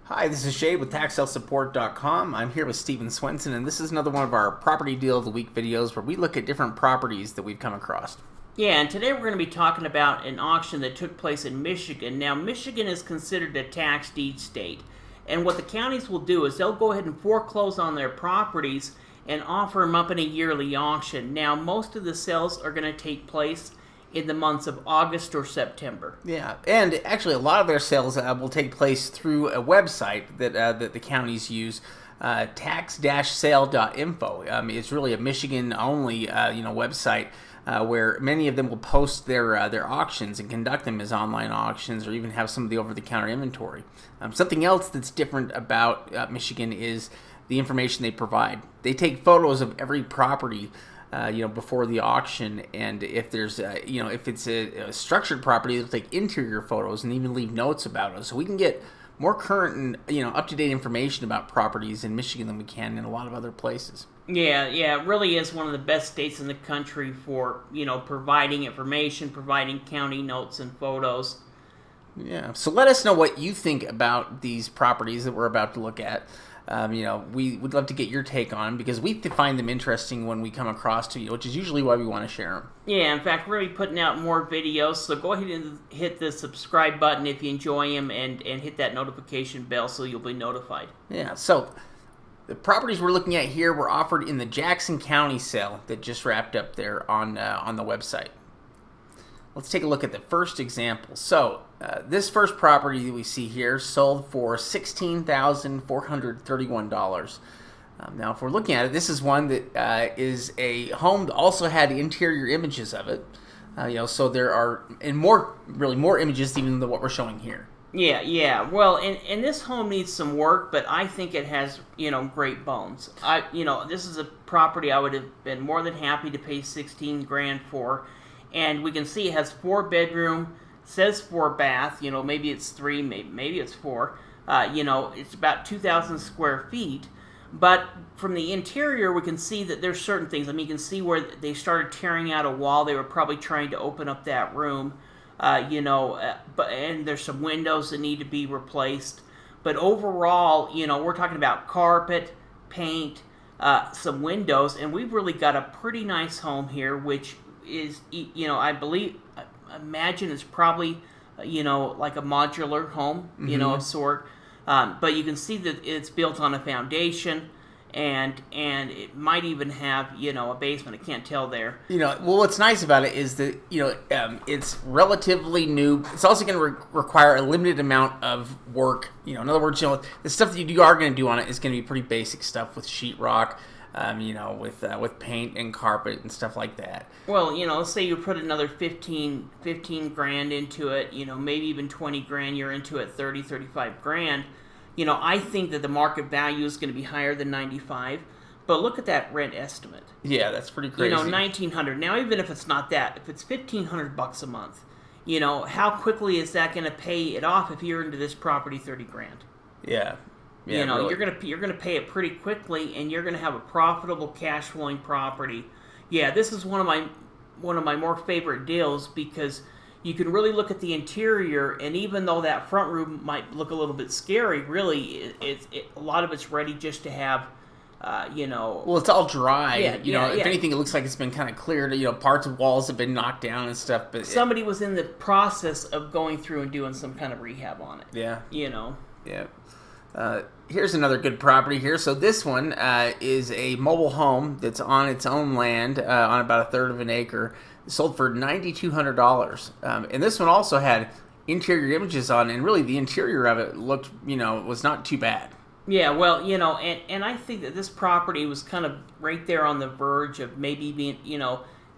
Hi, this is Shade with TaxSaleSupport.com. I'm here with Steven Swenson, and this is another one of our Property Deal of the Week videos where we look at different properties that we've come across. Yeah, and today we're going to be talking about an auction that took place in Michigan. Now, Michigan is considered a tax deed state, and what the counties will do is they'll go ahead and foreclose on their properties and offer them up in a yearly auction. Now, most of the sales are going to take place in the months of August or September. Yeah, and actually a lot of their sales will take place through a website that the counties use, tax-sale.info. It's really a Michigan-only website where many of them will post their auctions and conduct them as online auctions, or even have some of the over-the-counter inventory. Something else that's different about Michigan is the information they provide. They take photos of every property before the auction, and if there's, if it's a structured property, they'll take interior photos and even leave notes about it. So we can get more current and, up-to-date information about properties in Michigan than we can in a lot of other places. Yeah, it really is one of the best states in the country for, providing information, providing county notes and photos. Yeah, so let us know what you think about these properties that we're about to look at. We would love to get your take on them because we find them interesting when we come across to you, which is usually why we want to share them. Yeah, in fact, we're going to be putting out more videos, so go ahead and hit the subscribe button if you enjoy them, and hit that notification bell so you'll be notified. Yeah, so the properties we're looking at here were offered in the Jackson County sale that just wrapped up there on the website. Let's take a look at the first example. So, this first property that we see here sold for $16,431. Now, if we're looking at it, this is one that is a home that also had interior images of it. So there are more images even than what we're showing here. Yeah. Well, and this home needs some work, but I think it has, great bones. This is a property I would have been more than happy to pay $16,000 for. And we can see it has 4-bedroom, says 4-bath, maybe it's 3, maybe it's 4. It's about 2,000 square feet. But from the interior, we can see that there's certain things. You can see where they started tearing out a wall. They were probably trying to open up that room, and there's some windows that need to be replaced. But overall, we're talking about carpet, paint, some windows, and we've really got a pretty nice home here, which is, I imagine it's probably, like a modular home, of sort. But you can see that it's built on a foundation, and it might even have, a basement. I can't tell there. Well, what's nice about it is that, it's relatively new. It's also going to require a limited amount of work. In other words, the stuff that you are going to do on it is going to be pretty basic stuff with sheetrock, with paint and carpet and stuff like that. Well, let's say you put another $15,000 into it, maybe even $20,000, you're into it $35,000. I think that the market value is going to be higher than $95,000, but look at that rent estimate. Yeah, that's pretty crazy. $1,900. Now, even if it's not that, if it's $1,500 a month, how quickly is that going to pay it off if you're into this property $30,000? Yeah. Yeah, really. you're gonna pay it pretty quickly, and you're gonna have a profitable cash flowing property. Yeah, this is one of my more favorite deals because you can really look at the interior, and even though that front room might look a little bit scary, really a lot of it's ready just to have, Well, it's all dry. If anything, it looks like it's been kind of cleared. Parts of walls have been knocked down and stuff. But somebody was in the process of going through and doing some kind of rehab on it. Yeah. Yeah. Here's another good property here. So this one is a mobile home that's on its own land, on about 1/3 of an acre. It sold for $9,200. And this one also had interior images on, and really the interior of it looked, was not too bad. Yeah, well, and I think that this property was kind of right there on the verge of maybe being,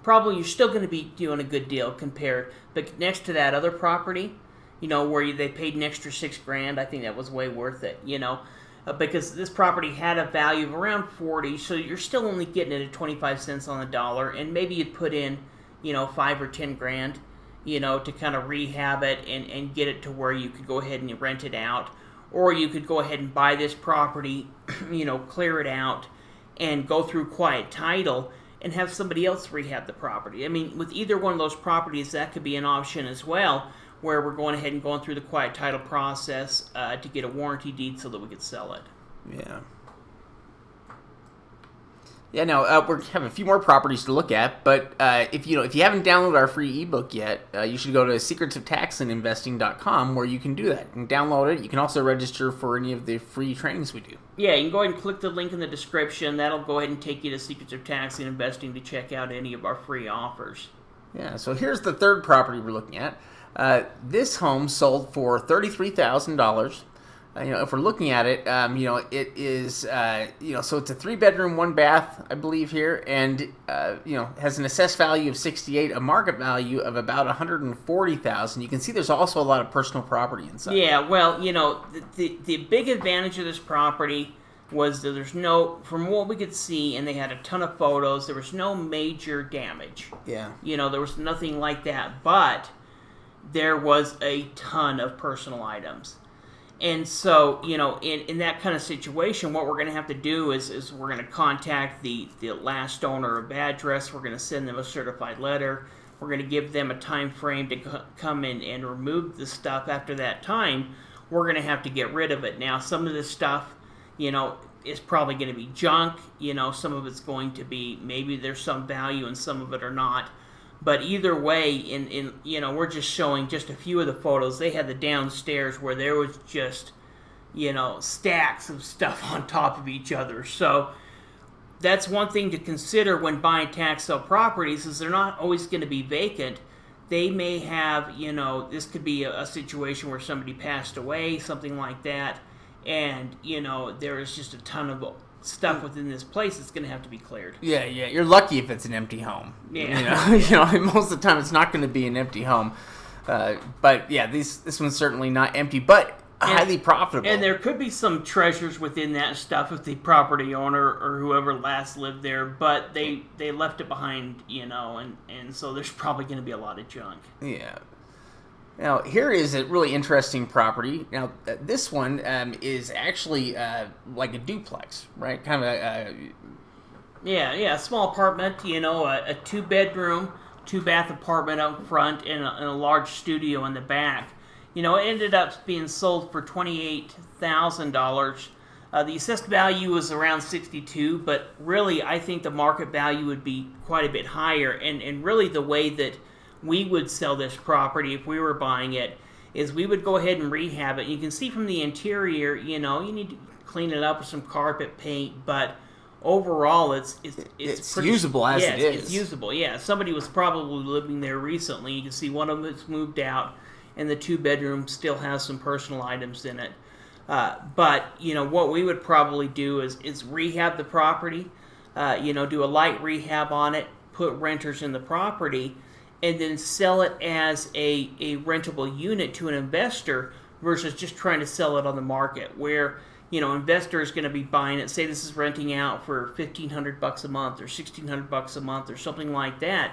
probably you're still going to be doing a good deal compared. But next to that other property, where they paid an extra $6,000, I think that was way worth it, because this property had a value of around $40,000, so you're still only getting it at 25 cents on the dollar, and maybe you'd put in, $5,000 or $10,000, to kind of rehab it and get it to where you could go ahead and rent it out, or you could go ahead and buy this property, clear it out, and go through quiet title and have somebody else rehab the property. With either one of those properties, that could be an option as well, where we're going ahead and going through the quiet title process to get a warranty deed so that we could sell it. Yeah. Yeah, now we have a few more properties to look at, but if you haven't downloaded our free ebook yet, you should go to secretsoftaxandinvesting.com where you can do that and download it. You can also register for any of the free trainings we do. Yeah, you can go ahead and click the link in the description. That'll go ahead and take you to Secrets of Tax and Investing to check out any of our free offers. Yeah, so here's the third property we're looking at. This home sold for $33,000. If we're looking at it, it is, so it's a 3-bedroom, 1-bath, I believe here, and, has an assessed value of $68,000, a market value of about $140,000. You can see there's also a lot of personal property inside. Yeah, well, the big advantage of this property was that there's from what we could see, and they had a ton of photos, there was no major damage. Yeah. There was nothing like that, but there was a ton of personal items. And so, in that kind of situation, what we're going to have to do is we're going to contact the last owner of address. We're going to send them a certified letter. We're going to give them a time frame to come in and remove the stuff. After that time, we're going to have to get rid of it. Now, some of this stuff, is probably going to be junk. Some of it's going to be, maybe there's some value and some of it are not. But either way, we're just showing just a few of the photos. They had the downstairs where there was just, stacks of stuff on top of each other. So that's one thing to consider when buying tax sale properties is they're not always going to be vacant. They may have, this could be a situation where somebody passed away, something like that. And, there is just a ton of stuff within this place that's going to have to be cleared. Yeah. You're lucky if it's an empty home. Yeah. Most of the time it's not going to be an empty home. But yeah, this one's certainly not empty, but highly profitable. And there could be some treasures within that stuff if the property owner or whoever last lived there, but they left it behind, and so there's probably going to be a lot of junk. Yeah. Now, here is a really interesting property. Now, this one is actually like a duplex, right? Kind of a a small apartment, a 2-bedroom, 2-bath apartment up front and a large studio in the back. It ended up being sold for $28,000. The assessed value was around $62,000, but really I think the market value would be quite a bit higher. And really the way that we would sell this property if we were buying it is we would go ahead and rehab it. You can see from the interior, you need to clean it up with some carpet paint, but overall it's pretty usable as it is. It's usable, yeah. Somebody was probably living there recently. You can see one of them has moved out, and the 2-bedroom still has some personal items in it. But what we would probably do is rehab the property, do a light rehab on it, put renters in the property, and then sell it as a rentable unit to an investor versus just trying to sell it on the market where, investor is going to be buying it. Say this is renting out for $1,500 a month or $1,600 a month or something like that.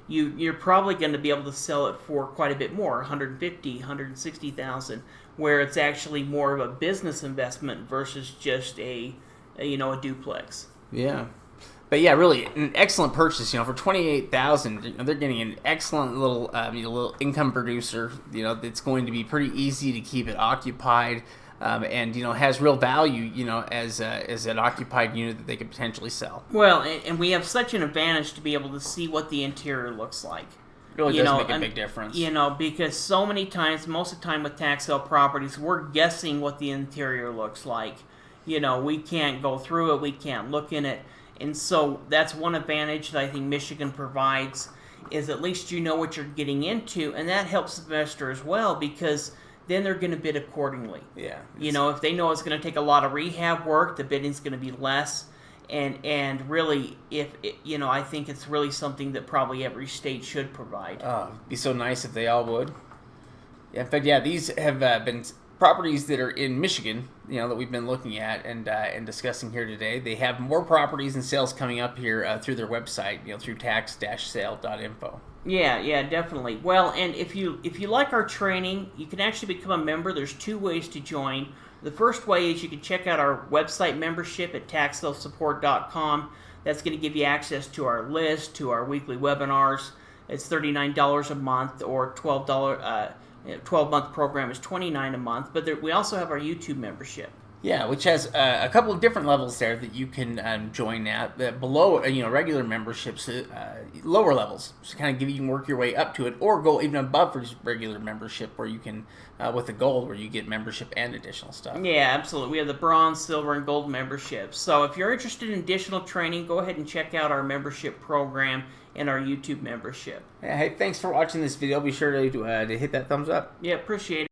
You're probably going to be able to sell it for quite a bit more, $150,000, $160,000, where it's actually more of a business investment versus just a duplex. Yeah. But yeah, really an excellent purchase. For $28,000, they're getting an excellent little little income producer. That's going to be pretty easy to keep it occupied, and has real value. As an occupied unit that they could potentially sell. Well, and we have such an advantage to be able to see what the interior looks like. It really does make a big difference. Because so many times, most of the time with tax sale properties, we're guessing what the interior looks like. We can't go through it. We can't look in it. And so that's one advantage that I think Michigan provides is at least you know what you're getting into, and that helps the investor as well because then they're going to bid accordingly. Yeah. If they know it's going to take a lot of rehab work, the bidding's going to be less. And really, I think it's really something that probably every state should provide. It'd be so nice if they all would. Yeah, in fact, these have been properties that are in Michigan, that we've been looking at and discussing here today. They have more properties and sales coming up here through their website, through tax-sale.info. Yeah, definitely. Well, and if you like our training, you can actually become a member. There's 2 ways to join. The first way is you can check out our website membership at taxsalesupport.com. That's going to give you access to our list, to our weekly webinars. It's $39 a month or $12 12-month program is $29 a month. But we also have our YouTube membership. Yeah, which has a couple of different levels there that you can join at. Below, regular memberships, lower levels, so kind of you can work your way up to it, or go even above regular membership, where you can, with the gold, where you get membership and additional stuff. Yeah, absolutely. We have the bronze, silver, and gold memberships. So if you're interested in additional training, go ahead and check out our membership program and our YouTube membership. Hey, thanks for watching this video. Be sure to hit that thumbs up. Yeah, appreciate it.